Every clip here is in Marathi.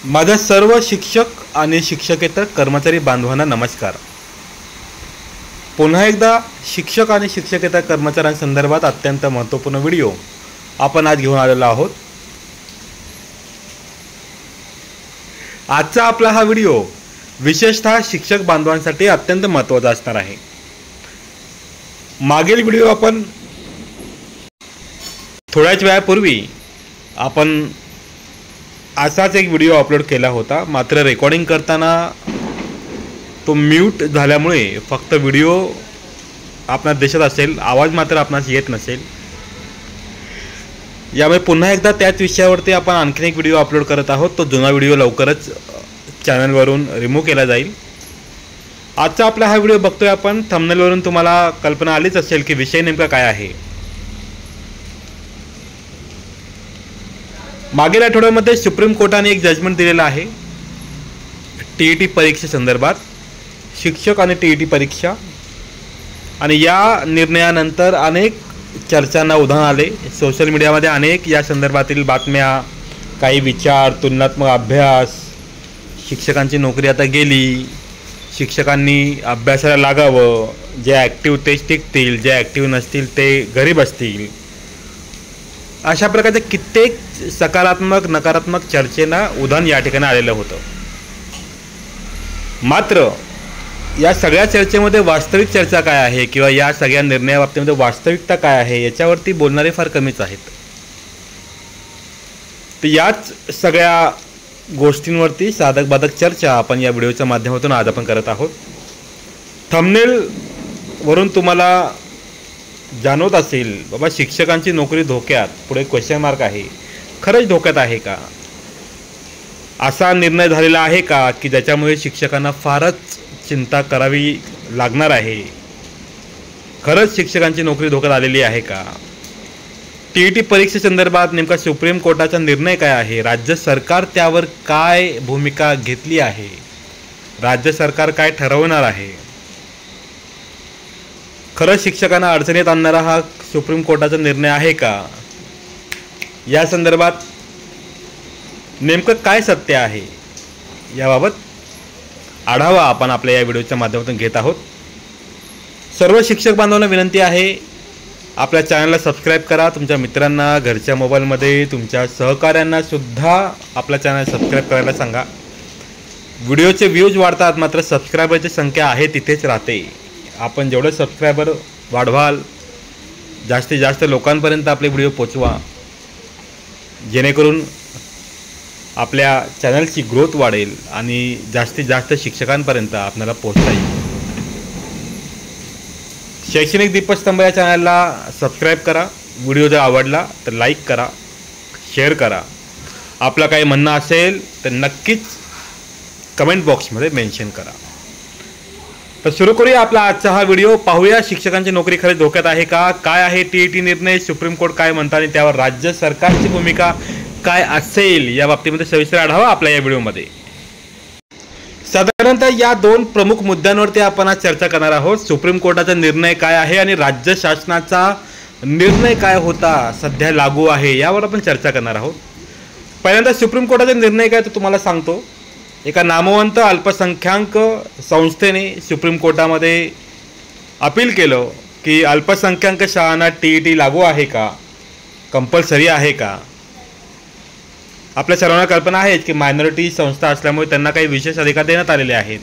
माझ्या सर्व शिक्षक आणि शिक्षकेतर कर्मचारी बांधवांना नमस्कार। पुन्हा एकदा शिक्षक आणि शिक्षकेतर कर्मचाऱ्यांसंदर्भात अत्यंत महत्त्वपूर्ण व्हिडिओ आपण आज घेऊन आलेलो आहोत। आजचा आपला हा व्हिडिओ विशेषतः शिक्षक बांधवांसाठी अत्यंत महत्त्वाचा असणार आहे। मागील व्हिडिओ आपण थोड्याच वेळापूर्वी आपण असाच एक व्हिडिओ अपलोड केला होता, मात्र रेकॉर्डिंग करताना तो म्यूट झाल्यामुळे फक्त व्हिडिओ आपणास दिसत असेल, आवाज मात्र आपणास येत नसेल। यामुळे पुन्हा एकदा त्याच विषयावरती आपण आणखी एक व्हिडिओ अपलोड करत आहोत। तो जुना व्हिडिओ लवकरच चॅनलवरून रिमूव्ह केला जाईल। आजचा आपला हा व्हिडिओ बघतोय आपण, थंबनेलवरून तुम्हाला कल्पना आलीच असेल की विषय नेमका काय आहे। मागील आठवड्यामध्ये सुप्रीम कोर्टाने एक जजमेंट दिलेला आहे टीईटी परीक्षेसंदर्भात, शिक्षक आणि टीईटी परीक्षा। आणि या निर्णयानंतर अनेक चर्चांना उधाण आले। सोशल मीडियामध्ये अनेक या संदर्भातील बातम्या, काही विचार, तुलनात्मक अभ्यास, शिक्षकांची नोकरी आता गेली, शिक्षकांनी अभ्यासाला लागावं, जे ॲक्टिव्ह तेच टिकतील, जे ॲक्टिव्ह नसतील ते घरी बसतील, अशा प्रकारचे कित्येक सकारात्मक नकारात्मक चर्चेना उधाण या ठिकाणी आलेलं होतं। मात्र या सगळ्या चर्चेमध्ये वास्तविक चर्चा काय आहे किंवा या सगळ्या निर्णयाबाबतीमध्ये वास्तविकता काय आहे याच्यावरती बोलणारे फार कमीच आहेत। तर याच सगळ्या गोष्टींवरती साधक बाधक चर्चा आपण या व्हिडिओच्या माध्यमातून आज आपण करत आहोत। थंबनेल वरून तुम्हाला जाणवत असेल बाबा शिक्षकांची नोकरी धोक्यात, पुढे क्वेश्चन मार्क आहे, खरंच धोक्यात आहे का? असा निर्णय झालेला आहे का की ज्याच्यामुळे शिक्षकांना फारच चिंता करावी लागणार आहे? खरंच शिक्षकांची नोकरी धोक्यात आलेली आहे का? टीईटी परीक्षेसंदर्भात नेमका सुप्रीम कोर्टाचा निर्णय काय आहे? राज्य सरकार त्यावर काय भूमिका घेतली आहे? राज्य सरकार काय ठरवणार आहे? खरंच शिक्षकांना अडचणीत आणणारा हा सुप्रीम कोर्टाचा निर्णय आहे का? या संदर्भात नेमकं काय सत्य आहे याबाबत आढावा आपण आपल्या या व्हिडिओच्या माध्यमातून घेत आहोत। सर्व शिक्षक बांधवांना विनंती आहे, आपल्या चॅनलला सबस्क्राईब करा, तुमच्या मित्रांना, घरच्या मोबाईलमध्ये तुमच्या सहकाऱ्यांना सुद्धा आपल्या चॅनल सबस्क्राईब करायला सांगा। व्हिडिओचे व्ह्यूज वाढतात, मात्र सबस्क्रायबरची संख्या आहे तिथेच राहते। आपण जेवढे सबस्क्रायबर वाढवाल, जास्तीत जास्त लोकांपर्यंत आपले व्हिडिओ पोचवा, जेणेकरून आपल्या चॅनलची ग्रोथ वाढेल आणि जास्तीत जास्त शिक्षकांपर्यंत आपल्याला पोहोचता येईल। शैक्षणिक दीपस्तंभ या चॅनलला सबस्क्राईब करा। व्हिडिओ जर आवडला तर लाईक करा, शेअर करा। आपलं काही म्हणणं असेल तर नक्कीच कमेंट बॉक्समध्ये मेन्शन करा। तर सुरू करूया आपला आजचा हा व्हिडिओ। पाहूया शिक्षकांची नोकरी खरंच धोक्यात आहे का? काय आहे टीईटी निर्णय, सुप्रीम कोर्ट काय म्हणतात आणि त्यावर राज्य सरकारची भूमिका काय असेल या बाबतीमध्ये सविस्तर आढावा आपल्या या व्हिडिओमध्ये। साधारणतः या दोन प्रमुख मुद्द्यांवरती आपण आज चर्चा करणार आहोत। सुप्रीम कोर्टाचा निर्णय काय आहे आणि राज्य शासनाचा निर्णय काय होता, सध्या लागू आहे, यावर आपण चर्चा करणार आहोत। पहिल्यांदा सुप्रीम कोर्टाचा निर्णय काय तो तुम्हाला सांगतो। एका नामवंत अल्पसंख्याक संस्थेने सुप्रीम कोर्टामध्ये अपील केलं की अल्पसंख्याक शाळांना टीईटी लागू आहे का, कंपल्सरी आहे का? आपल्या सर्वांना कल्पना आहे की मायनॉरिटी संस्था असल्यामुळे त्यांना काही विशेष अधिकार देण्यात आलेले आहेत।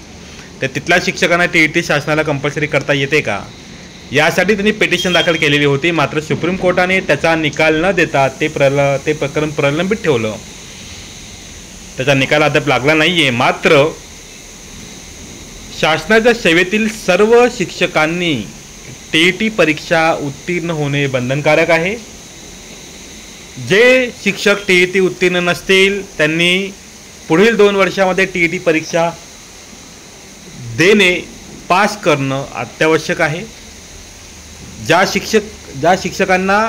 तर तिथल्या शिक्षकांना टीईटी शासनाला कंपल्सरी करता येते का, यासाठी त्यांनी पिटिशन दाखल केलेली होती। मात्र सुप्रीम कोर्टाने त्याचा निकाल न देता ते प्रकरण प्रलंबित ठेवलं। त्याचा निकाल अद्याप लागला नाही आहे। मात्र शासनाच्या सेवेतील सर्व शिक्षकांनी टीईटी परीक्षा उत्तीर्ण होणे बंधनकारक आहे। जे शिक्षक टीईटी उत्तीर्ण नसतील त्यांनी पुढील 2 वर्षामध्ये टीईटी परीक्षा देणे, पास करणं अत्यावश्यक आहे। ज्या शिक्षकांना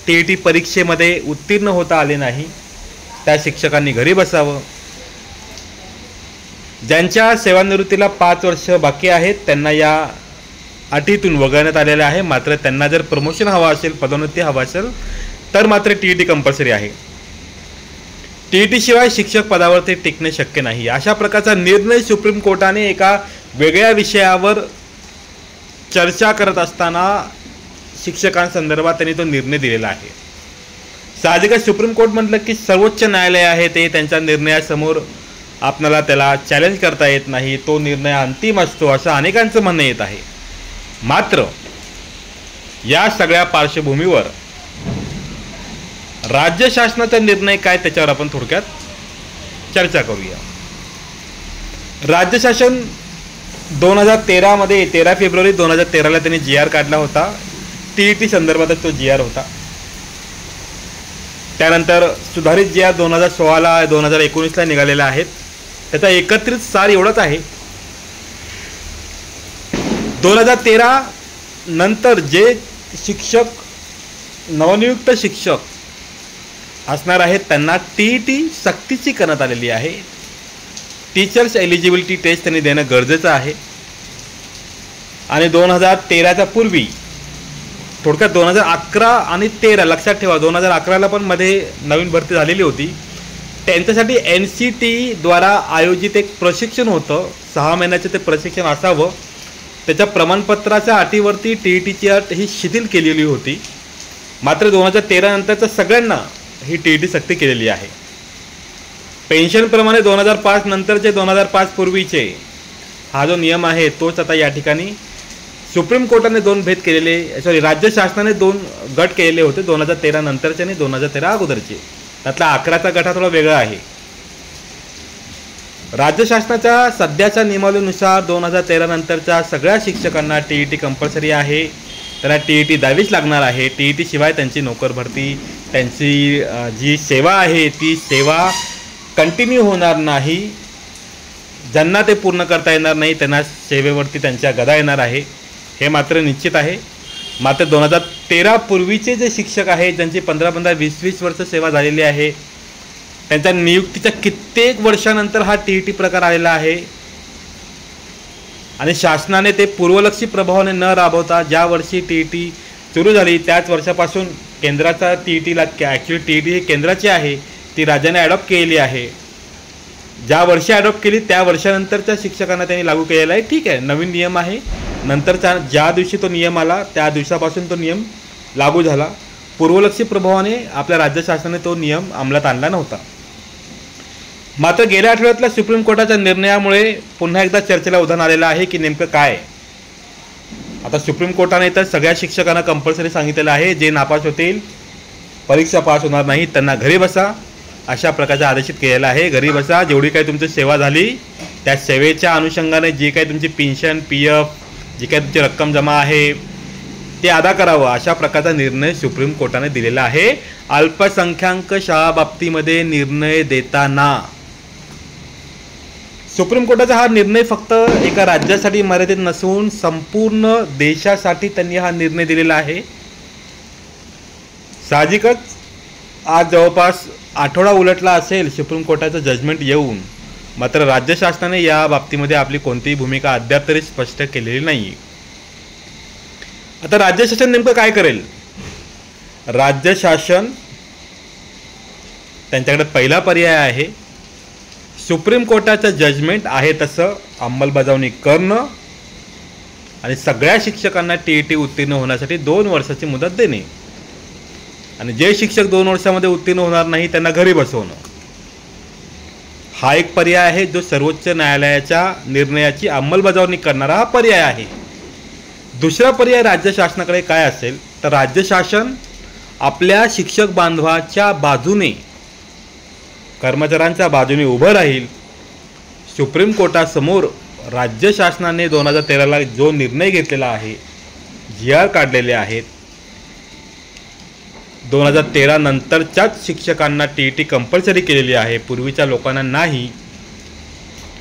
टीईटी परीक्षेमध्ये उत्तीर्ण होता आले नाही त्या शिक्षकांनी घरी बसावं। ज्यांच्या सेवानिवृत्तीला 5 वर्ष बाकी आहेत त्यांना या अटीतून वगळण्यात आलेले आहे। मात्र त्यांना जर प्रमोशन हवा असेल, पदोन्नती हवा असेल तर मात्र टीईटी कंपल्सरी आहे। TET शिवाय शिक्षक पदावरती टिकणे शक्य नाही, अशा प्रकारचा निर्णय सुप्रीम कोर्टाने एका वेगळ्या विषयावर चर्चा करत असताना शिक्षकांसंदर्भात त्यांनी तो निर्णय दिलेला आहे. साहजिकच सुप्रीम कोर्ट म्हटलं की सर्वोच्च न्यायालय आहे, ते त्यांच्या निर्णयासमोर आपल्याला त्याला चॅलेंज करता येत नाही, तो निर्णय अंतिम असतो असं अनेकांचं म्हणणं येत आहे. मात्र या सगळ्या पार्श्वभूमीवर राज्य शासनाचा निर्णय काय त्याच्यावर आपण थोडक्यात चर्चा करूया. राज्य शासन 2013 मध्ये 13 फेब्रुवारी 2013ला त्यांनी GR काढला होता. TET संदर्भातच तो GR होता. त्यानंतर सुधारित GR 2016 2019ला निघालेला आहेत. त्याचा एकत्रित सार एवढाच आहे, 2013 नंतर जे शिक्षक नवनियुक्त शिक्षक असणार आहेत त्यांना TET सक्तीची करण्यात आलेली आहे. टीचर्स एलिजिबिलिटी टेस्ट त्यांनी देणं गरजेचं आहे. आणि 2013च्या पूर्वी थोडक्यात 2011 आणि 13 लक्षात ठेवा, 2011ला पण मध्ये नवीन भरती झालेली होती. त्यांच्यासाठी NCT द्वारा आयोजित एक प्रशिक्षण होतं, 6 महिन्याचं ते प्रशिक्षण असावं. त्याच्या प्रमाणपत्राच्या अटीवरती TETची अट ही शिथिल केलेली होती. मात्र 2013 नंतरच्या सगळ्यांना ही TET सक्ती केलेली आहे. पेन्शनप्रमाणे 2005 नंतरचे 2005 पूर्वीचे हा जो नियम आहे तोच आता या ठिकाणी सुप्रीम कोर्टाने 2 भेद केलेले, राज्य शासनाने 2 गट केलेले होते, 2013 नंतरचे आणि 2013 अगोदरचे. त्यातला 11चा गट हा थोडा वेगळा आहे. राज्य शासनाच्या सध्याच्या नियमावलीनुसार 2013 नंतरच्या सगळ्या शिक्षकांना TET कंपल्सरी आहे. त्यांना TET द्यावीच लागणार आहे. TET शिवाय त्यांची नोकर भरती, त्यांची जी सेवा आहे ती सेवा कंटिन्यू होणार नाही. ज्यांना ते पूर्ण करता येणार नाही त्यांना सेवेवरती त्यांच्या गदा येणार आहे, हे मात्र निश्चित आहे. मात्र 2013 पूर्वीचे जे शिक्षक आहेत ज्यांची 15-15, 20-20 वर्ष सेवा झालेली आहे, त्यांच्या नियुक्तीच्या कित्येक वर्षानंतर हा TET प्रकार आलेला आहे. आणि शासनाने ते पूर्वलक्षी प्रभावाने न राबवता ज्या वर्षी TET सुरू झाली त्याच वर्षापासून केंद्राचा TETला, ॲक्च्युली TET ही केंद्राची आहे, ती राज्याने ॲडॉप्ट केलेली आहे. ज्या वर्षी ॲडॉप्ट केली त्या वर्षानंतरच्या शिक्षकांना त्यांनी लागू केलेला आहे. ठीक आहे, नवीन नियम आहे. नंतरच्या ज्या दिवशी तो नियम आला त्या दिवसापासून तो नियम लागू झाला. पूर्वलक्षी प्रभावाने आपल्या राज्य शासनाने तो नियम अंमलात आणला नव्हता. मात्र गेल्या आठवड्यातल्या सुप्रीम कोर्टाच्या निर्णयामुळे पुन्हा एकदा चर्चेला उधाण आलेलं आहे की नेमकं काय. आता सुप्रीम कोर्टाने तर सगळ्या शिक्षकांना कंपल्सरी सांगितलेलं आहे, जे नापास होतील, परीक्षा पास होणार नाही त्यांना घरी बसा, अशा प्रकारचा आदेशित केलेला आहे. घरी बसा, जेवढी काही तुमची सेवा झाली त्या सेवेच्या अनुषंगाने जे काही तुमची पेन्शन, PF, जी काही तुमची रक्कम जमा आहे ते अदा करावं, अशा प्रकारचा निर्णय सुप्रीम कोर्टाने दिलेला आहे. अल्पसंख्याक शाळा बाबतीमध्ये निर्णय देताना सुप्रीम कोर्टाचा हा निर्णय फक्त एका राज्यासाठी मर्यादित नसून संपूर्ण देशासाठी त्यांनी हा निर्णय दिलेला आहे. साहजिकच आज जवळपास आठवडा उलटला असेल सुप्रीम कोर्टाचं जजमेंट येऊन, मात्र राज्य शासनाने या बाबतीमध्ये आपली कोणतीही भूमिका अद्याप तरी स्पष्ट केलेली नाही. आता राज्य शासन नेमकं काय करेल. राज्य शासन त्यांच्याकडे पहिला पर्याय आहे, सुप्रीम कोर्टाचं जजमेंट आहे तसं अंमलबजावणी करणं आणि सगळ्या शिक्षकांना TET उत्तीर्ण होण्यासाठी 2 वर्षाची मुदत देणे. आणि जे शिक्षक 2 वर्षामध्ये उत्तीर्ण होणार नाही त्यांना घरी बसवणं, हा एक पर्याय आहे जो सर्वोच्च न्यायालयाच्या निर्णयाची अंमलबजावणी करणारा हा पर्याय आहे. दुसरा पर्याय राज्य शासनाकडे काय असेल तर राज्य शासन आपल्या शिक्षक बांधवाच्या बाजूने, कर्मचाऱ्यांच्या बाजूने उभं राहील. सुप्रीम कोर्टासमोर राज्य शासनाने 2013ला जो निर्णय घेतलेला आहे, GR काढलेले आहेत, 2013 नंतरच्याच शिक्षकांना TET कंपल्सरी केलेली आहे, पूर्वीच्या लोकांना नाही.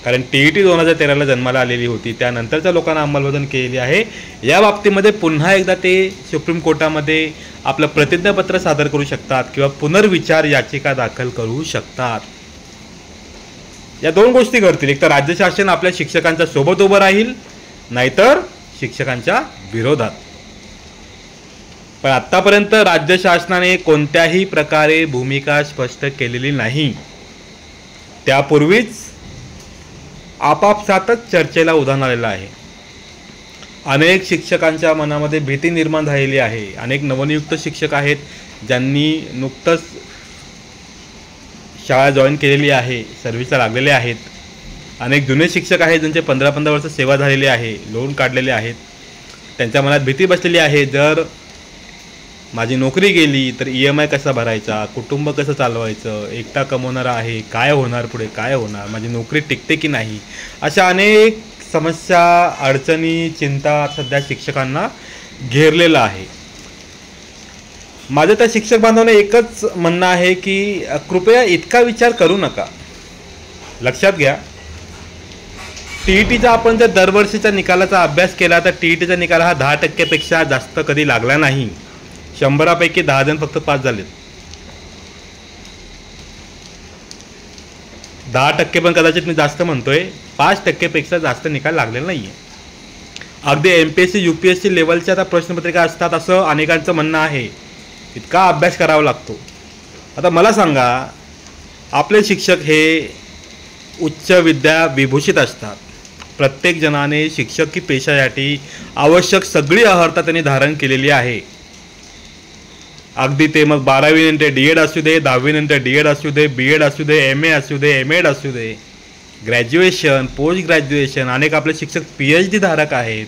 कारण TET 2013ला जन्माला आलेली होती, त्यानंतरच्या लोकांना अंमलबजावणी केलेली आहे. या बाबतीमध्ये पुन्हा एकदा ते सुप्रीम कोर्टामध्ये आपलं प्रतिज्ञापत्र सादर करू शकतात किंवा पुनर्विचार याचिका दाखल करू शकतात. या 2 गोष्टी घडतील, एक तर राज्य शासन आपल्या शिक्षकांच्या सोबत उभं राहील, नाहीतर शिक्षकांच्या विरोधात. पण आत्तापर्यंत राज्य शासनाने कोणत्याही प्रकारे भूमिका स्पष्ट केलेली नाही. त्यापूर्वीच आपापसातच चर्चेला उधाण आलेलं आहे. अनेक शिक्षकांच्या मनामध्ये भीती निर्माण झालेली आहे. अनेक नवनियुक्त शिक्षक आहेत ज्यांनी नुकतंच शाळा जॉईन केलेली आहे, सर्व्हिसला लागलेले आहेत. अनेक जुने शिक्षक आहेत ज्यांचे 15-15 वर्ष सेवा झालेली आहे, लोन काढलेले आहेत. त्यांच्या मनात भीती बसलेली आहे, जर माझी नोकरी गेली तर EMI कसा भरायचा, कुटुंब कसं चालवायचं, एकटा कमवणारा आहे, काय होणार पुढे, काय होणार, माझी नोकरी टिकते की नाही, अशा अनेक समस्या, अडचणी, चिंता सध्या शिक्षकांना घेरलेलं आहे. माझं त्या शिक्षक बांधवांना एकच म्हणणं आहे की कृपया इतका विचार करू नका. लक्षात घ्या, TETचा आपण जर दरवर्षीच्या निकालाचा अभ्यास केला तर TETचा निकाल हा 10% जास्त कधी लागला नाही. 100पैकी 10 जण फक्त पास झालेत. 10% पण कदाचित मी जास्त म्हणतोय, 5% जास्त निकाल लागलेला नाही आहे. अगदी MPSC UPSC लेवलच्या आता प्रश्नपत्रिका असतात असं अनेकांचं म्हणणं आहे. इतका अभ्यास करावा लागतो. आता मला सांगा, आपले शिक्षक हे उच्च विद्या विभूषित असतात. प्रत्येक जणाने शिक्षकी पेशासाठी आवश्यक सगळी अर्हता त्यांनी धारण केलेली आहे. अगदी ते मग 12वी नंतर D.Ed असू दे, 10वी नंतर D.Ed असू दे, B.Ed असू दे, MA असू दे, M.Ed असू दे, ग्रॅज्युएशन, पोस्ट ग्रॅज्युएशन. अनेक आपले शिक्षक PhD धारक आहेत.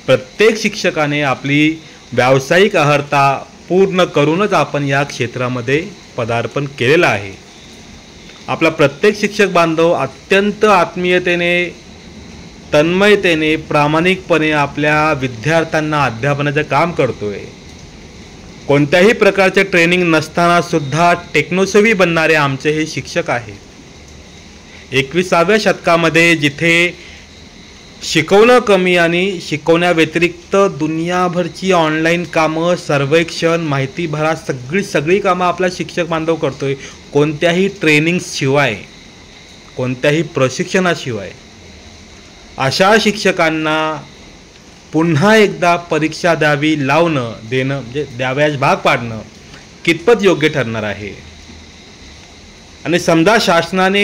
प्रत्येक शिक्षकाने आपली व्यावसायिक अर्हता पूर्ण करूनच आपण या क्षेत्रामध्ये पदार्पण केलेलं आहे. आपला प्रत्येक शिक्षक बांधव अत्यंत आत्मीयतेने, तन्मयतेने, प्रामाणिकपणे आपल्या विद्यार्थ्यांना अध्यापनाचं काम करतोय. कोणत्याही प्रकारचे ट्रेनिंग नसताना सुद्धा टेक्नोसेवी बनणारे आमचे हे शिक्षक आहेत. 21व्या शतकामध्ये जिथे शिकवणं कमी आणि शिकवण्याव्यतिरिक्त दुनियाभरची ऑनलाईन कामं, सर्वेक्षण, माहिती भरा, सगळी कामं आपला शिक्षक बांधव करतोय, कोणत्याही ट्रेनिंगशिवाय, कोणत्याही प्रशिक्षणाशिवाय. अशा शिक्षकांना पुन्हा एकदा परीक्षा द्यावी लावणं, देणं म्हणजे द्याव्यास भाग पाडणं कितपत योग्य ठरणार आहे. आणि समजा शासनाने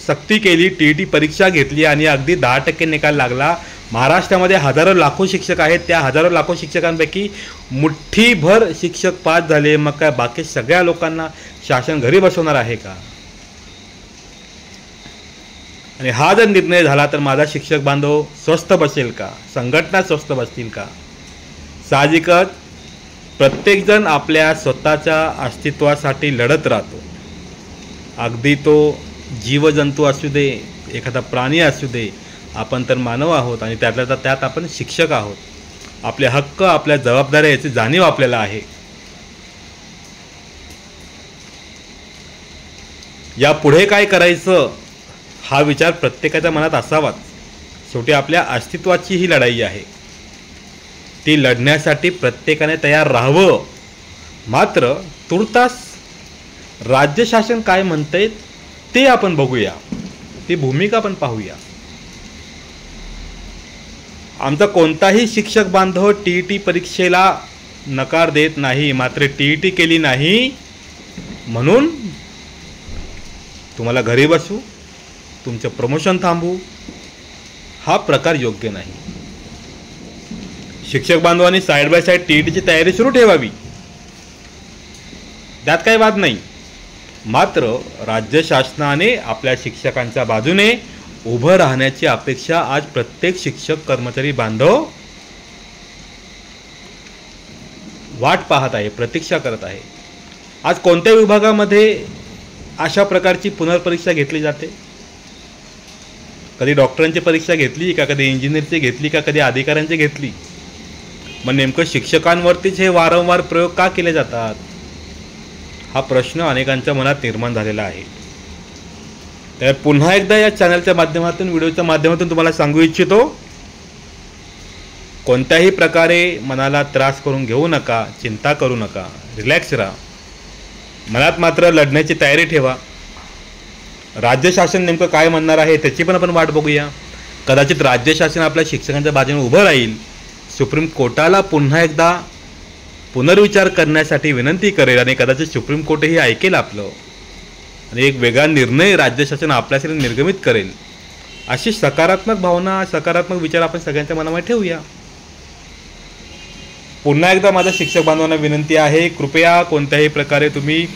सक्ती केली, TET परीक्षा घेतली आणि अगदी 10% निकाल लागला. महाराष्ट्रामध्ये हजारो लाखो शिक्षक आहेत. त्या हजारो लाखो शिक्षकांपैकी मुठ्ठीभर शिक्षक पास झाले, मग काय बाकी सगळ्या लोकांना शासन घरी बसवणार आहे का? आणि हा जर निर्णय झाला तर माझा शिक्षक बांधव स्वस्थ बसेल का? संघटना स्वस्थ बसतील का? साहजिकच प्रत्येकजण आपल्या स्वतःच्या अस्तित्वासाठी लढत राहतो. अगदी तो जीवजंतू असू दे, एखादा प्राणी असू दे, आपण तर मानव आहोत आणि त्यातल्या त्यात आपण शिक्षक आहोत. आपले हक्क, आपल्या जबाबदाऱ्या याची जाणीव आपल्याला आहे. यापुढे काय करायचं हा विचार प्रत्येकाच्या मनात असावाच. शेवटी आपल्या अस्तित्वाची ही लढाई आहे. ती लढण्यासाठी प्रत्येकाने तयार राहावं. मात्र तुर्तास राज्य शासन काय म्हणतंय ते आपण बघूया, ती भूमिका आपण पाहूया. आमचा कोणताही शिक्षक बांधव TET परीक्षेला नकार देत नाही. मात्र TET केली नाही म्हणून तुम्हाला घरी बसू, तुमचं प्रमोशन थांबू, हा प्रकार योग्य नाही. शिक्षक बांधवांनी साईड बाय साईड TETची तयारी सुरू ठेवावी, त्यात काही वाद नाही. मात्र राज्य शासनाने आपल्या शिक्षकांच्या बाजूने उभं राहण्याची अपेक्षा आज प्रत्येक शिक्षक कर्मचारी बांधव वाट पाहत आहे, प्रतीक्षा करत आहे. आज कोणत्या विभागामध्ये अशा प्रकारची पुनर्परीक्षा घेतली जाते? कधी डॉक्टरांची परीक्षा घेतली का? कधी इंजिनिअरची घेतली का? कधी अधिकाऱ्यांची घेतली? मग नेमकं शिक्षकांवरतीच हे वारंवार प्रयोग का केले जातात? हा प्रश्न अनेकांच्या मनात निर्माण झालेला आहे. तर पुन्हा एकदा या चॅनलच्या माध्यमातून, व्हिडिओच्या माध्यमातून तुम्हाला सांगू इच्छितो, कोणत्याही प्रकारे मनाला त्रास करून घेऊ नका, चिंता करू नका, रिलॅक्स राहा. मनात मात्र लढण्याची तयारी ठेवा. राज्य शासन नेमकं काय म्हणणार आहे त्याची पण आपण वाट बघूया. कदाचित राज्य शासन आपल्या शिक्षकांच्या बाजूने उभं राहील, सुप्रीम कोर्टाला पुन्हा एकदा पुनर्विचार करण्यासाठी विनंती करेल आणि कदाचित सुप्रीम कोर्टही ऐकेल आपलं. आणि एक वेगळा निर्णय राज्य शासन आपल्यासाठी निर्गमित करेल, अशी सकारात्मक भावना, सकारात्मक विचार आपण सगळ्यांच्या मनामध्ये ठेवूया. पुन्हा एकदा माझ्या शिक्षक बांधवांना विनंती आहे, कृपया कोणत्याही प्रकारे तुम्ही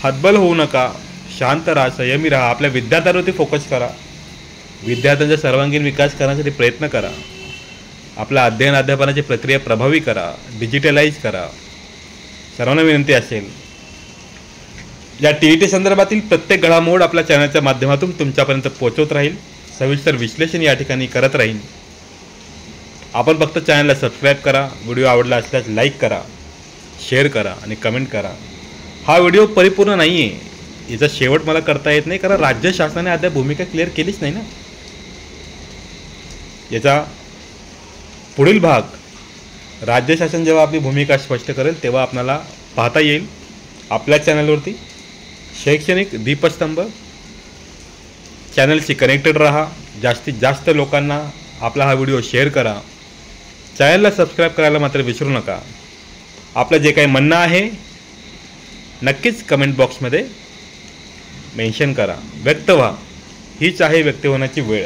हतबल होऊ नका, शांत राहा, संयमी राहा, आपल्या विद्यार्थ्यांवरती फोकस करा, विद्यार्थ्यांचा सर्वांगीण विकास करण्यासाठी प्रयत्न करा, आपल्या अध्ययन अध्यापनाची प्रक्रिया प्रभावी करा, डिजिटलाइज करा. सर्वांना विनंती असेल, या TET संदर्भातील प्रत्येक घडामोड आपल्या चॅनलच्या माध्यमातून तुमच्यापर्यंत पोहोचवत राहील, सविस्तर विश्लेषण या ठिकाणी करत राहील. आपण फक्त चॅनलला सबस्क्राईब करा, व्हिडिओ आवडला असल्यास लाईक करा, शेअर करा आणि कमेंट करा. हा व्हिडिओ परिपूर्ण नाही आहे, याचा शेवट मला करता येत नाही, कारण राज्य शासनाने अद्याप भूमिका क्लिअर केलीच नाही ना. याचा पुढील भाग राज्य शासन जेव्हा आपली भूमिका स्पष्ट करेल तेव्हा आपल्याला पाहता येईल आपल्या चॅनलवरती. शैक्षणिक दीपस्तंभ चॅनलशी कनेक्टेड राहा, जास्तीत जास्त लोकांना आपला हा व्हिडिओ शेअर करा, चॅनलला सबस्क्राईब करायला मात्र विसरू नका. आपलं जे काही म्हणणं आहे नक्कीच कमेंट बॉक्समध्ये मेन्शन करा, व्यक्त व्हा. हीच आहे व्यक्त होण्याची वेळ.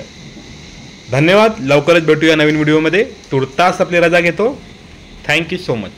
धन्यवाद. लवकरच भेटूया नवीन व्हिडिओमध्ये. तुर्तास आपली रजा घेतो. Thank you so much.